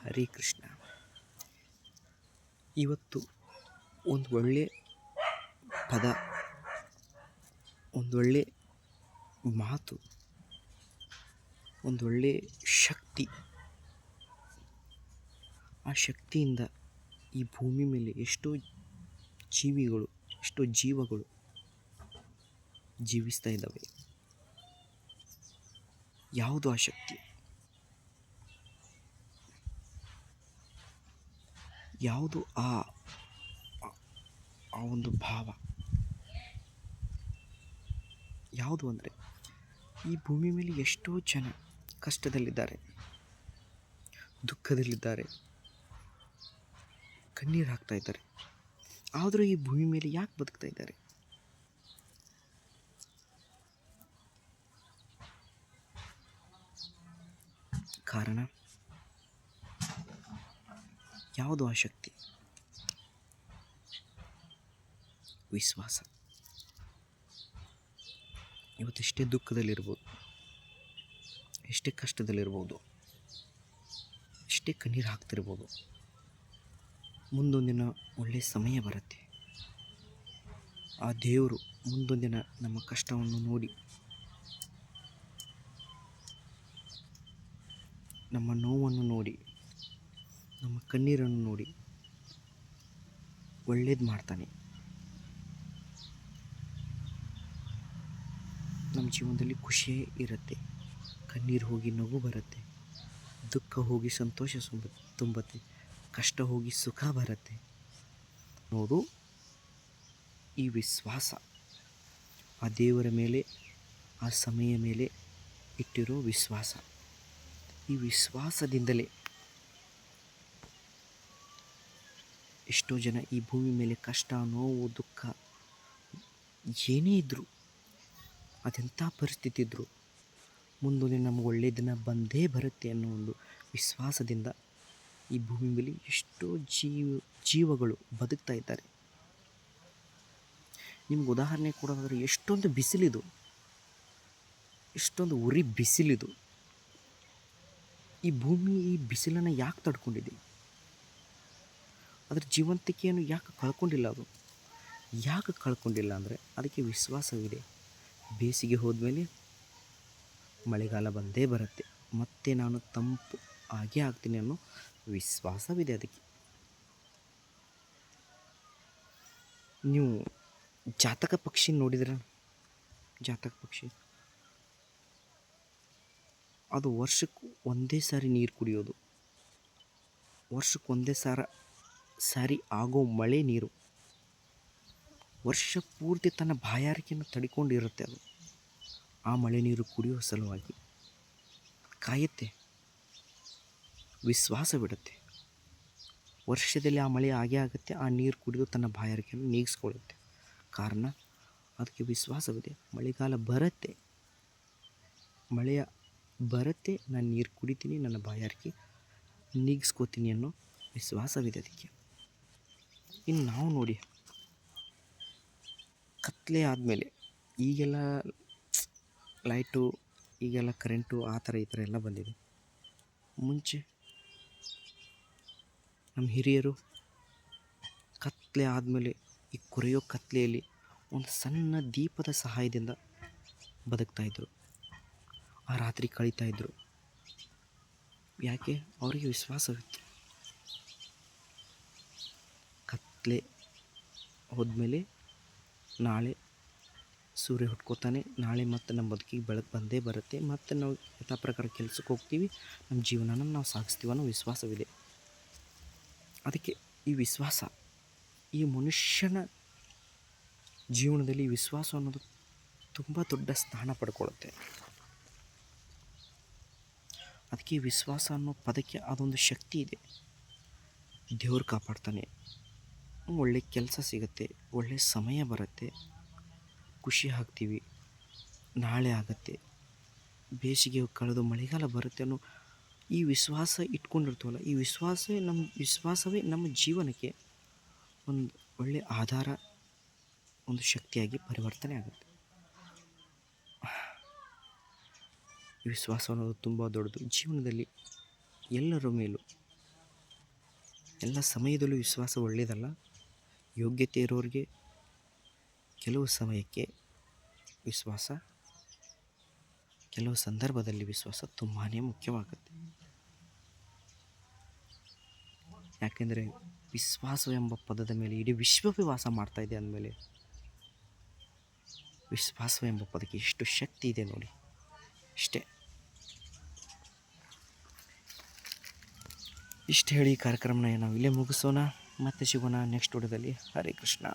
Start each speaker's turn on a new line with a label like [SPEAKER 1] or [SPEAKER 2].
[SPEAKER 1] ಹರೇ ಕೃಷ್ಣ. ಇವತ್ತು ಒಂದು ಒಳ್ಳೆ ಪದ, ಒಂದೊಳ್ಳೆ ಮಾತು, ಒಂದೊಳ್ಳೆ ಶಕ್ತಿ, ಆ ಶಕ್ತಿಯಿಂದ ಈ ಭೂಮಿ ಮೇಲೆ ಎಷ್ಟೋ ಜೀವಿಗಳು, ಎಷ್ಟೋ ಜೀವಗಳು ಜೀವಿಸ್ತಾ ಇದ್ದಾವೆ. ಯಾವುದು ಆ ಶಕ್ತಿ? ಯಾವುದು ಆ ಒಂದು ಭಾವ? ಯಾವುದು ಅಂದರೆ, ಈ ಭೂಮಿ ಮೇಲೆ ಎಷ್ಟೋ ಜನ ಕಷ್ಟದಲ್ಲಿದ್ದಾರೆ, ದುಃಖದಲ್ಲಿದ್ದಾರೆ, ಕಣ್ಣೀರು ಹಾಕ್ತಾ ಇದ್ದಾರೆ. ಆದರೂ ಈ ಭೂಮಿ ಮೇಲೆ ಯಾಕೆ ಬದುಕ್ತಾ ಇದ್ದಾರೆ? ಕಾರಣ ಯಾವುದು? ಆ ಶಕ್ತಿ ವಿಶ್ವಾಸ. ಇವತ್ತೆಷ್ಟೇ ದುಃಖದಲ್ಲಿರ್ಬೋದು, ಎಷ್ಟೇ ಕಷ್ಟದಲ್ಲಿರ್ಬೋದು, ಎಷ್ಟೇ ಕಣ್ಣೀರು ಹಾಕ್ತಿರ್ಬೋದು, ಮುಂದೊಂದಿನ ಒಳ್ಳೆಯ ಸಮಯ ಬರುತ್ತೆ. ಆ ದೇವರು ಮುಂದೊಂದಿನ ನಮ್ಮ ಕಷ್ಟವನ್ನು ನೋಡಿ, ನಮ್ಮ ನೋವನ್ನು ನೋಡಿ, ನಮ್ಮ ಕಣ್ಣೀರನ್ನು ನೋಡಿ ಒಳ್ಳೇದು ಮಾಡ್ತಾನೆ. ನಮ್ಮ ಜೀವನದಲ್ಲಿ ಖುಷಿಯೇ ಇರುತ್ತೆ. ಕಣ್ಣೀರು ಹೋಗಿ ನಗು ಬರುತ್ತೆ, ದುಃಖ ಹೋಗಿ ಸಂತೋಷ ತುಂಬುತ್ತೆ, ಕಷ್ಟ ಹೋಗಿ ಸುಖ ಬರುತ್ತೆ. ನೋಡು, ಈ ವಿಶ್ವಾಸ, ಆ ದೇವರ ಮೇಲೆ, ಆ ಸಮಯ ಮೇಲೆ ಇಟ್ಟಿರೋ ವಿಶ್ವಾಸ. ಈ ವಿಶ್ವಾಸದಿಂದಲೇ ಎಷ್ಟೋ ಜನ ಈ ಭೂಮಿ ಮೇಲೆ ಕಷ್ಟ, ನೋವು, ದುಃಖ ಏನೇ ಇದ್ದರೂ, ಅದೆಂಥ ಪರಿಸ್ಥಿತಿ ಇದ್ದರೂ ಮುಂದೊಂದು ನಮಗೆ ಒಳ್ಳೆಯ ದಿನ ಬಂದೇ ಬರುತ್ತೆ ಅನ್ನೋ ಒಂದು ವಿಶ್ವಾಸದಿಂದ ಈ ಭೂಮಿ ಮೇಲೆ ಎಷ್ಟೋ ಜೀವಗಳು ಬದುಕ್ತಾ ಇದ್ದಾರೆ. ನಿಮ್ಗೆ ಉದಾಹರಣೆ ಕೊಡೋದಾದರೆ, ಎಷ್ಟೊಂದು ಬಿಸಿಲಿದು, ಎಷ್ಟೊಂದು ಉರಿ ಬಿಸಿಲಿದು. ಈ ಭೂಮಿ ಈ ಬಿಸಿಲನ್ನು ಯಾಕೆ ತಡ್ಕೊಂಡಿದೆ? ಅದರ ಜೀವಂತಿಕೆಯನ್ನು ಯಾಕೆ ಕಳ್ಕೊಂಡಿಲ್ಲ? ಅದು ಯಾಕೆ ಕಳ್ಕೊಂಡಿಲ್ಲ ಅಂದರೆ, ಅದಕ್ಕೆ ವಿಶ್ವಾಸವಿದೆ. ಬೇಸಿಗೆ ಹೋದ್ಮೇಲೆ ಮಳೆಗಾಲ ಬಂದೇ ಬರುತ್ತೆ, ಮತ್ತೆ ನಾನು ತಂಪು ಆಗೇ ಆಗ್ತೀನಿ ಅನ್ನೋ ವಿಶ್ವಾಸವಿದೆ ಅದಕ್ಕೆ. ನೀವು ಜಾತಕ ಪಕ್ಷಿ ನೋಡಿದ್ರೆ, ಜಾತಕ ಪಕ್ಷಿ ಅದು ವರ್ಷಕ್ಕೆ ಒಂದೇ ಸಾರಿ ನೀರು ಕುಡಿಯೋದು, ವರ್ಷಕ್ಕೆ ಒಂದೇ ಸಾರಿ ಆಗೋ ಮಳೆ ನೀರು, ವರ್ಷ ಪೂರ್ತಿ ತನ್ನ ಬಾಯಾರಿಕೆಯನ್ನು ತಡಿಕೊಂಡಿರುತ್ತೆ. ಅದು ಆ ಮಳೆ ನೀರು ಕುಡಿಯೋ ಸಲುವಾಗಿ ಕಾಯುತ್ತೆ, ವಿಶ್ವಾಸ ಬಿಡುತ್ತೆ. ವರ್ಷದಲ್ಲಿ ಆ ಮಳೆ ಆಗೇ ಆಗುತ್ತೆ, ಆ ನೀರು ಕುಡಿದು ತನ್ನ ಬಾಯಾರಿಕೆಯನ್ನು ನೀಗಿಸ್ಕೊಳ್ಳುತ್ತೆ. ಕಾರಣ ಅದಕ್ಕೆ ವಿಶ್ವಾಸವಿದೆ. ಮಳೆಗಾಲ ಬರುತ್ತೆ, ಮಳೆಯ ಬರುತ್ತೆ, ನಾನು ನೀರು ಕುಡಿತೀನಿ, ನನ್ನ ಬಾಯಾರಿಕೆ ನೀಗಿಸ್ಕೋತೀನಿ ಅನ್ನೋ ವಿಶ್ವಾಸವಿದೆ ಅದಕ್ಕೆ. ಇನ್ನು ನಾವು ನೋಡಿ, ಕತ್ತಲೆ ಆದಮೇಲೆ, ಈಗೆಲ್ಲ ಲೈಟು, ಈಗೆಲ್ಲ ಕರೆಂಟು, ಆ ಥರ ಈ ಥರ ಎಲ್ಲ ಬಂದಿದೆ. ಮುಂಚೆ ನಮ್ಮ ಹಿರಿಯರು ಕತ್ತಲೆ ಆದಮೇಲೆ ಈ ಕೊರೆಯೋ ಕತ್ತಲೆಯಲ್ಲಿ ಒಂದು ಸಣ್ಣ ದೀಪದ ಸಹಾಯದಿಂದ ಬದುಕ್ತಾಯಿದ್ರು, ಆ ರಾತ್ರಿ ಕಳೀತಾಯಿದ್ರು. ಯಾಕೆ? ಅವರಿಗೆ ವಿಶ್ವಾಸವಿತ್ತು. ಕತ್ತಲೆ ಹೋದ್ಮೇಲೆ ನಾಳೆ ಸೂರ್ಯ ಹುಟ್ಕೋತಾನೆ, ನಾಳೆ ಮತ್ತೆ ನಮ್ಮ ಬದುಕಿಗೆ ಬೆಳಕು ಬಂದೇ ಬರುತ್ತೆ, ಮತ್ತು ನಾವು ಯಥಾ ಪ್ರಕಾರ ಕೆಲಸಕ್ಕೆ ಹೋಗ್ತೀವಿ, ನಮ್ಮ ಜೀವನನ ನಾವು ಸಾಗಿಸ್ತೀವಿ ಅನ್ನೋ ವಿಶ್ವಾಸವಿದೆ. ಅದಕ್ಕೆ ಈ ವಿಶ್ವಾಸ, ಈ ಮನುಷ್ಯನ ಜೀವನದಲ್ಲಿ ವಿಶ್ವಾಸ ಅನ್ನೋದು ತುಂಬ ದೊಡ್ಡ ಸ್ಥಾನ ಪಡ್ಕೊಳ್ಳುತ್ತೆ. ಅದಕ್ಕೆ ವಿಶ್ವಾಸ ಅನ್ನೋ ಪದಕ್ಕೆ ಅದೊಂದು ಶಕ್ತಿ ಇದೆ. ದೇವರು ಕಾಪಾಡ್ತಾನೆ, ಒಳ್ಳೆ ಕೆಲಸ ಸಿಗುತ್ತೆ, ಒಳ್ಳೆಯ ಸಮಯ ಬರುತ್ತೆ, ಖುಷಿ ಆಗ್ತೀವಿ, ನಾಳೆ ಆಗುತ್ತೆ, ಬೇಸಿಗೆ ಕಳೆದು ಮಳೆಗಾಲ ಬರುತ್ತೆ ಅನ್ನೋ ಈ ವಿಶ್ವಾಸ ಇಟ್ಕೊಂಡಿರ್ತೀವಲ್ಲ, ಈ ವಿಶ್ವಾಸವೇ ನಮ್ಮ ಜೀವನಕ್ಕೆ ಒಂದು ಒಳ್ಳೆಯ ಆಧಾರ, ಒಂದು ಶಕ್ತಿಯಾಗಿ ಪರಿವರ್ತನೆ ಆಗುತ್ತೆ. ವಿಶ್ವಾಸ ಅನ್ನೋದು ತುಂಬ ದೊಡ್ಡದು. ಜೀವನದಲ್ಲಿ ಎಲ್ಲರ ಮೇಲೂ ಎಲ್ಲ ಸಮಯದಲ್ಲೂ ವಿಶ್ವಾಸ ಒಳ್ಳೆಯದಲ್ಲ. ಯೋಗ್ಯತೆ ಇರೋರಿಗೆ ಕೆಲವು ಸಮಯಕ್ಕೆ ವಿಶ್ವಾಸ, ಕೆಲವು ಸಂದರ್ಭದಲ್ಲಿ ವಿಶ್ವಾಸ ತುಂಬಾ ಮುಖ್ಯವಾಗುತ್ತೆ. ಯಾಕೆಂದರೆ ವಿಶ್ವಾಸವೆಂಬ ಪದದ ಮೇಲೆ ಇಡೀ ವಿಶ್ವವೇ ವಾಸ ಮಾಡ್ತಾಯಿದೆ ಅಂದಮೇಲೆ ವಿಶ್ವಾಸವೆಂಬ ಪದಕ್ಕೆ ಎಷ್ಟು ಶಕ್ತಿ ಇದೆ ನೋಡಿ. ಇಷ್ಟು ಹೇಳಿ ಈ ಕಾರ್ಯಕ್ರಮನ ನಾವು ಇಲ್ಲೇ ಮುಗಿಸೋಣ. ಮತ್ತೆ ಸಿಗೋಣ ನೆಕ್ಸ್ಟ್ ವಿಡಿಯೋದಲ್ಲಿ. ಹರೇ ಕೃಷ್ಣ.